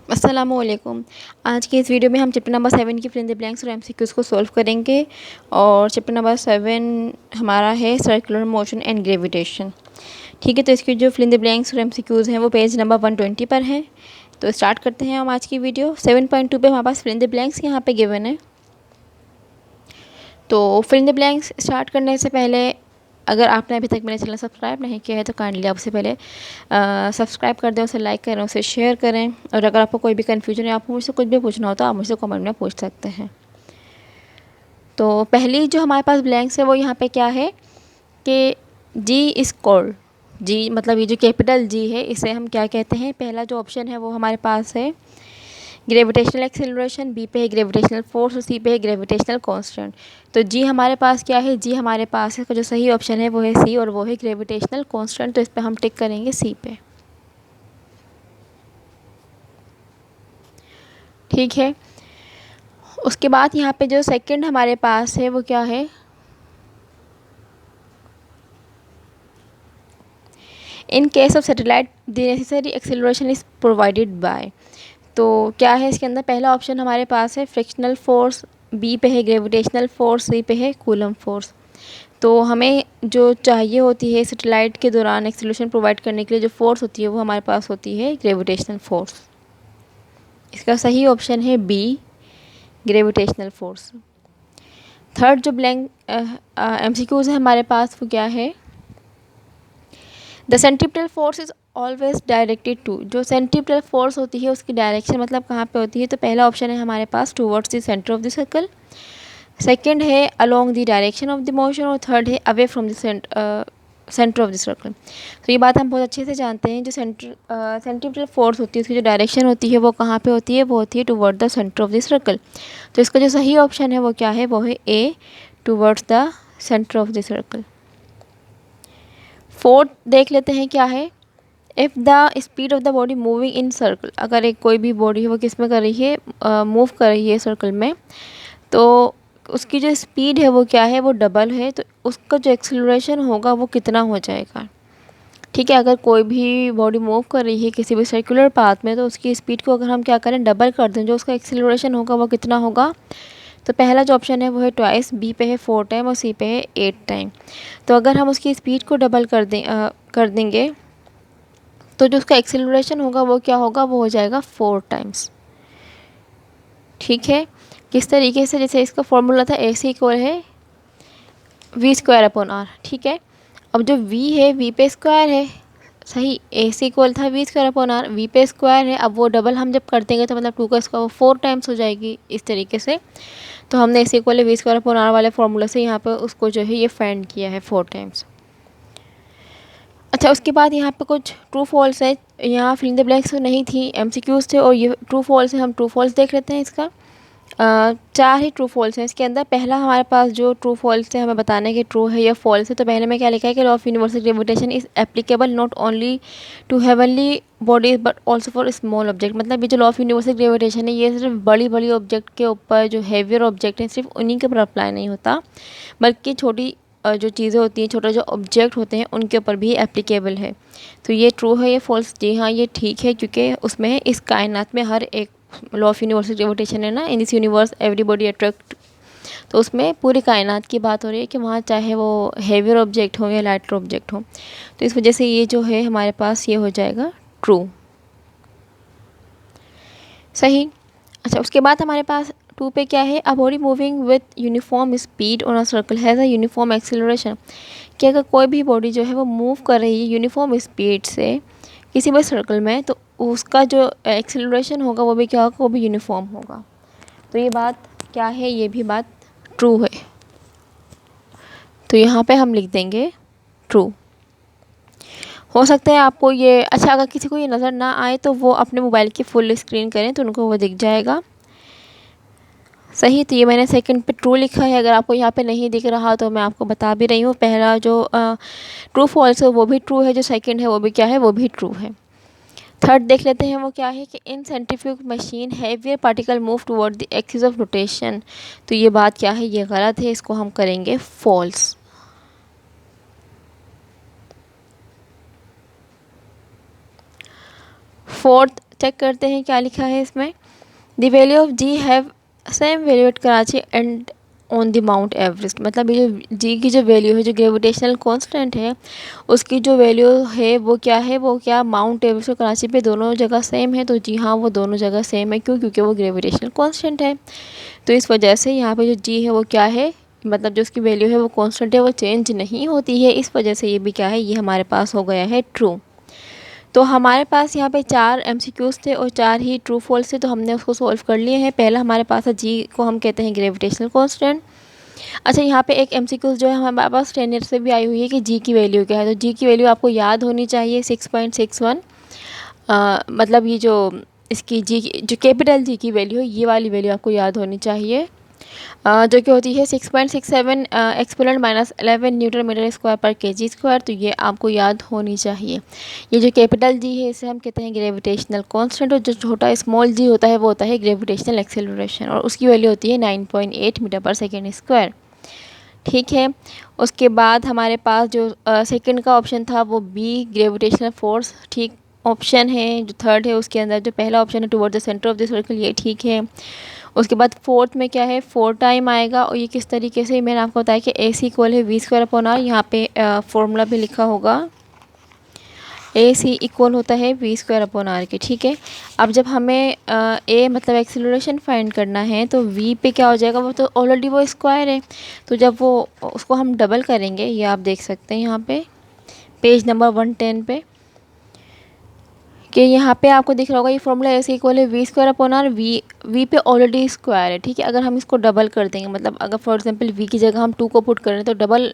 अस्सलामुअलैकुम। आज के इस वीडियो में हम चैप्टर नंबर 7 की फिल इन द ब्लैंक्स और एमसीक्यूज़ को सॉल्व करेंगे। और चैप्टर नंबर 7 हमारा है सर्कुलर मोशन एंड ग्रेविटेशन। ठीक है, तो इसकी जो फिल इन द ब्लैंक्स और एमसीक्यूज़ हैं वो पेज नंबर 120 पर हैं। तो स्टार्ट करते हैं हम आज की वीडियो। 7.2 पे हमारे पास फिल इन द ब्लैंक्स यहाँ पे गिवन है। तो fill in the blanks start करने से पहले अगर आपने अभी तक मेरा चैनल सब्सक्राइब नहीं किया है तो काइंडली आपसे पहले सब्सक्राइब कर दें, उसे लाइक करें, उसे शेयर करें। और अगर आपको कोई भी कन्फ्यूजन है, आपको मुझसे कुछ भी पूछना हो तो आप मुझसे कमेंट में पूछ सकते हैं। तो पहली जो हमारे पास ब्लैंक्स है वो यहाँ पे क्या है कि जी इज कोल्ड। जी मतलब ये जो कैपिटल जी है इसे हम क्या कहते हैं। पहला जो ऑप्शन है वो हमारे पास है ग्रेविटेशनल एक्सेलरेशन, बी पे है ग्रेविटेशनल फोर्स और सी पे है ग्रेविटेशनल कांस्टेंट। तो जी हमारे पास क्या है, जी हमारे पास है, जो सही ऑप्शन है वो है सी और वो है ग्रेविटेशनल कांस्टेंट। तो इस पे हम टिक करेंगे सी पे। ठीक है, उसके बाद यहाँ पे जो सेकंड हमारे पास है वो क्या है, in case of satellite the necessary acceleration is provided by. तो क्या है इसके अंदर, पहला ऑप्शन हमारे पास है फ्रिक्शनल फोर्स, बी पे है ग्रेविटेशनल फोर्स, सी पे है कूलम फोर्स। तो हमें जो चाहिए होती है सैटेलाइट के दौरान एक्सेलरेशन प्रोवाइड करने के लिए जो फोर्स होती है वो हमारे पास होती है ग्रेविटेशनल फोर्स। इसका सही ऑप्शन है बी, ग्रेविटेशनल फोर्स। थर्ड जो ब्लैंक एमसीक्यूज है हमारे पास वो क्या है, the centripetal force is always directed to. जो सेंट्रीपिटल फोर्स होती है उसकी डायरेक्शन मतलब कहाँ पे होती है, तो पहला ऑप्शन है हमारे पास towards the centre of the circle, second है along the direction of the motion और थर्ड है away from the centre of the circle. तो ये बात हम बहुत अच्छे से जानते हैं, जो सेंट्रीपिटल फोर्स होती है उसकी जो डायरेक्शन होती है वो कहाँ पे होती है, वो होती है toward the centre of the circle. तो इसका जो सही ऑप्शन है वो क्या है, वो है A, towards the centre of the circle. Fourth देख लेते हैं क्या है, if the speed of the body moving in circle. अगर एक कोई भी बॉडी है वो किस में कर रही है, मूव कर रही है सर्कल में, तो उसकी जो स्पीड है वो क्या है, वो डबल है। तो उसका जो एक्सेलरेशन होगा वो कितना हो जाएगा। ठीक है, अगर कोई भी बॉडी मूव कर रही है किसी भी सर्कुलर पाथ में तो उसकी स्पीड को अगर हम क्या करें, डबल कर दें, जो उसका एक्सेलरेशन होगा वो कितना होगा। तो पहला जो ऑप्शन है वो है ट्वाइस, बी पे है 4 टाइम और सी पे है 8 टाइम। तो अगर हम उसकी स्पीड को डबल कर देंगे तो जो उसका एक्सेलरेशन होगा वो क्या होगा, वो हो जाएगा 4 टाइम्स। ठीक है, किस तरीके से, जैसे इसका फॉर्मूला था ए सी इक्वल है वी स्क्वायर अपॉन आर। ठीक है, अब जो वी है वी पे स्क्वायर है, सही, ए सी इक्वल था v square upon r, v पे स्क्वायर है, अब वो डबल हम जब कर देंगे तो मतलब 2 का स्क्वायर 4 टाइम्स हो जाएगी इस तरीके से। तो हमने A C equal V square upon R वाले फार्मूला से यहाँ पे उसको जो है ये फाइंड किया है 4 टाइम्स। अच्छा, उसके बाद यहाँ पे कुछ ट्रू फॉल्स है, यहाँ फिल इन द ब्लैंक्स नहीं थी, एमसीक्यूज थे और ये ट्रू फॉल्स है। हम ट्रू फॉल्स देख लेते हैं। इसका 4 ही ट्रू फॉल्स हैं इसके अंदर। पहला हमारे पास जो ट्रू फॉल्स है हमें बताने के ट्रू है या फॉल्स है, तो पहले में क्या लिखा है कि law of universal gravitation is applicable not only to heavenly bodies but also for small object. मतलब ये जो लॉ ऑफ यूनिवर्सल ग्रेविटेशन है ये सिर्फ बड़ी बड़ी ऑब्जेक्ट के ऊपर, जो हैवियर ऑब्जेक्ट हैं सिर्फ उन्हीं के ऊपर अप्लाई नहीं होता, बल्कि छोटी जो चीज़ें होती हैं, छोटे जो ऑब्जेक्ट होते हैं उनके ऊपर भी एप्लीकेबल है। तो ये ट्रू है, ये फॉल्स, जी हाँ ये ठीक है, क्योंकि उसमें इस कायनात में हर एक लॉ ऑफ यूनिवर्सल ग्रेविटेशन है ना, in this universe everybody attract. तो उसमें पूरी कायनात की बात हो रही है कि वहाँ चाहे वो हेवियर ऑब्जेक्ट हो या लाइटर ऑब्जेक्ट हो। तो इस वजह से ये जो है हमारे पास ये हो जाएगा ट्रू, सही। अच्छा, उसके बाद हमारे पास 2 पे क्या है, a body moving with uniform speed on a circle has a uniform acceleration. कि अगर कोई भी बॉडी जो है वो मूव कर रही है यूनिफॉर्म स्पीड से किसी भी सर्कल में, तो उसका जो एक्सेलरेशन होगा वो भी क्या होगा, वो भी यूनिफॉर्म होगा। तो ये बात क्या है, ये भी बात ट्रू है। तो यहाँ पे हम लिख देंगे ट्रू। हो सकता है आपको ये, अच्छा अगर किसी को ये नज़र ना आए तो वो अपने मोबाइल की फुल स्क्रीन करें तो उनको वो दिख जाएगा, सही। तो ये मैंने सेकंड पे ट्रू लिखा है, अगर आपको यहाँ पे नहीं दिख रहा तो मैं आपको बता भी रही हूँ। पहला जो ट्रू फॉल्स है वो भी ट्रू है, जो सेकंड है वो भी क्या है, वो भी ट्रू है। थर्ड देख लेते हैं, वो क्या है कि in centrifuge machine heavier particle move toward the axis of rotation. तो ये बात क्या है, ये गलत है, इसको हम करेंगे फॉल्स। फोर्थ चेक करते हैं क्या लिखा है इसमें। The value of g have same value at Karachi and on the Mount Everest. मतलब ये जो जी की जो वैल्यू है, जो ग्रेविटेशनल कांस्टेंट है, उसकी जो वैल्यू है वो क्या है, वो क्या माउंट एवरेस्ट और कराची पे दोनों जगह सेम है। तो जी हाँ, वो दोनों जगह सेम है। क्यों? क्योंकि वो ग्रेविटेशनल कांस्टेंट है। तो इस वजह से यहाँ पे जो जी है वो क्या है, मतलब जो उसकी वैल्यू है वो कांस्टेंट है, वो चेंज नहीं होती है। इस वजह से ये भी क्या है, ये हमारे पास हो गया है ट्रू। तो हमारे पास यहाँ पे 4 एमसीक्यूज़ थे और 4 ही ट्रू फॉल्स थे, तो हमने उसको सॉल्व कर लिए हैं। पहला हमारे पास है जी को हम कहते हैं ग्रेविटेशनल कांस्टेंट। अच्छा, यहाँ पे एक एमसीक्यूज़ जो है हमारे पास 10 ईयर से भी आई हुई है कि जी की वैल्यू क्या है। तो जी की वैल्यू आपको याद होनी चाहिए 6.61। मतलब ये जो इसकी जी जो कैपिटल जी की वैल्यू है, ये वाली वैल्यू आपको याद होनी चाहिए, जो कि होती है 6.67 एक्सपोनेंट -11 न्यूटन मीटर स्क्वायर पर केजी स्क्वायर। तो ये आपको याद होनी चाहिए। ये जो कैपिटल जी है इसे हम कहते हैं ग्रेविटेशनल कांस्टेंट, और जो छोटा स्मॉल जी होता है वो होता है ग्रेविटेशनल एक्सेलरेशन, और उसकी वैल्यू होती है 9.8 मीटर पर सेकेंड स्क्वायर। ठीक है। उसके बाद हमारे पास जो सेकंड का ऑप्शन था वो बी ग्रेविटेशनल फोर्स ठीक ऑप्शन है। जो थर्ड है उसके अंदर जो पहला ऑप्शन है toward the centre of the circle, ये ठीक है। उसके बाद फोर्थ में क्या है, 4 टाइम आएगा, और ये किस तरीके से, मैंने आपको बताया कि ए सी इक्वल है वी स्क्वायर अपॉन आर। यहाँ पे फॉर्मूला भी लिखा होगा, ए सी इक्वल होता है वी स्क्वायर अपॉन आर के। ठीक है। अब जब हमें ए मतलब एक्सीलरेशन फाइंड करना है तो वी पे क्या हो जाएगा, वो तो ऑलरेडी वो स्क्वायर है। तो जब वो उसको हम डबल करेंगे, ये आप देख सकते हैं यहाँ पे पेज नंबर 110 पे, कि यहाँ पे आपको दिख रहा होगा ये फॉर्मूला ऐसे इक्वल है v square upon r. V पे ऑलरेडी स्क्वायर है। ठीक है। अगर हम इसको डबल कर देंगे, मतलब अगर फॉर एग्जांपल वी की जगह हम 2 को पुट करें तो डबल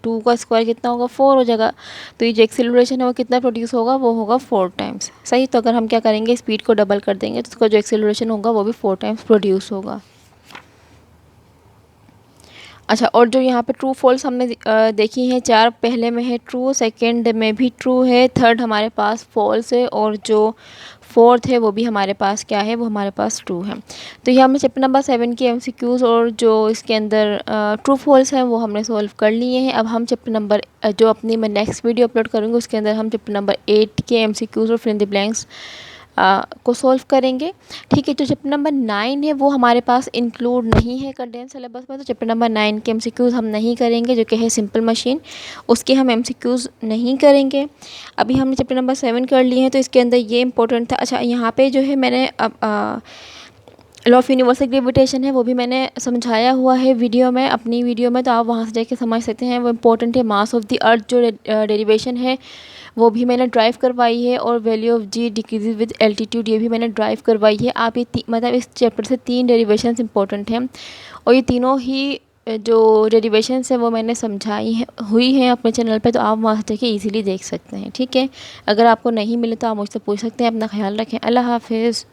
2 का स्क्वायर कितना होगा, 4 हो जाएगा। तो ये जो एक्सेलरेशन है वो कितना प्रोड्यूस होगा, वो होगा 4 टाइम्स। सही। तो अगर हम क्या करेंगे, स्पीड को डबल कर देंगे तो उसका जो एक्सेलरेशन होगा वो भी 4 टाइम्स प्रोड्यूस होगा। अच्छा, और जो यहाँ पे ट्रू फॉल्स हमने देखी हैं 4, पहले में है ट्रू, सेकंड में भी ट्रू है, थर्ड हमारे पास फॉल्स है, और जो फोर्थ है वो भी हमारे पास क्या है, वो हमारे पास ट्रू है। तो ये हमने चैप्टर नंबर 7 के एमसीक्यूज़ और जो इसके अंदर ट्रू फॉल्स हैं वो हमने सॉल्व कर लिए हैं। अब हम चैप्टर नंबर जो अपनी मैं नेक्स्ट वीडियो अपलोड करूँगी उसके अंदर हम चैप्टर नंबर 8 के एमसीक्यूज़ और फिल इन द ब्लैंक्स को सॉल्व करेंगे। ठीक है। तो चैप्टर नंबर 9 है वो हमारे पास इंक्लूड नहीं है कंडेंस सिलेबस में, तो चैप्टर नंबर 9 के एमसीक्यूज़ हम नहीं करेंगे, जो कि है सिंपल मशीन, उसके हम एमसीक्यूज़ नहीं करेंगे। अभी हमने चैप्टर नंबर 7 कर लिए हैं, तो इसके अंदर ये इंपॉर्टेंट था। अच्छा, यहाँ पे जो है मैंने अब लॉ ऑफ यूनिवर्सल ग्रेविटेशन है वो भी मैंने समझाया हुआ है वीडियो में, अपनी वीडियो में, तो आप वहाँ से जाके समझ सकते हैं। वो इम्पोर्टेंट है। मास ऑफ द अर्थ जो डेरिवेशन है वो भी मैंने ड्राइव करवाई है, और value of g decreases with altitude ये भी मैंने ड्राइव करवाई है। आप ये मतलब इस चैप्टर से 3 डेरिवेशंस इंपॉर्टेंट हैं, और ये तीनों ही जो डेरिवेशंस है वो मैंने समझाई है हुई हैं अपने चैनल पे, तो आप वहाँ से जाके ईजिली देख सकते हैं। ठीक है। अगर आपको नहीं मिले तो आप मुझसे पूछ सकते हैं। अपना ख्याल रखें। अल्लाह हाफिज़।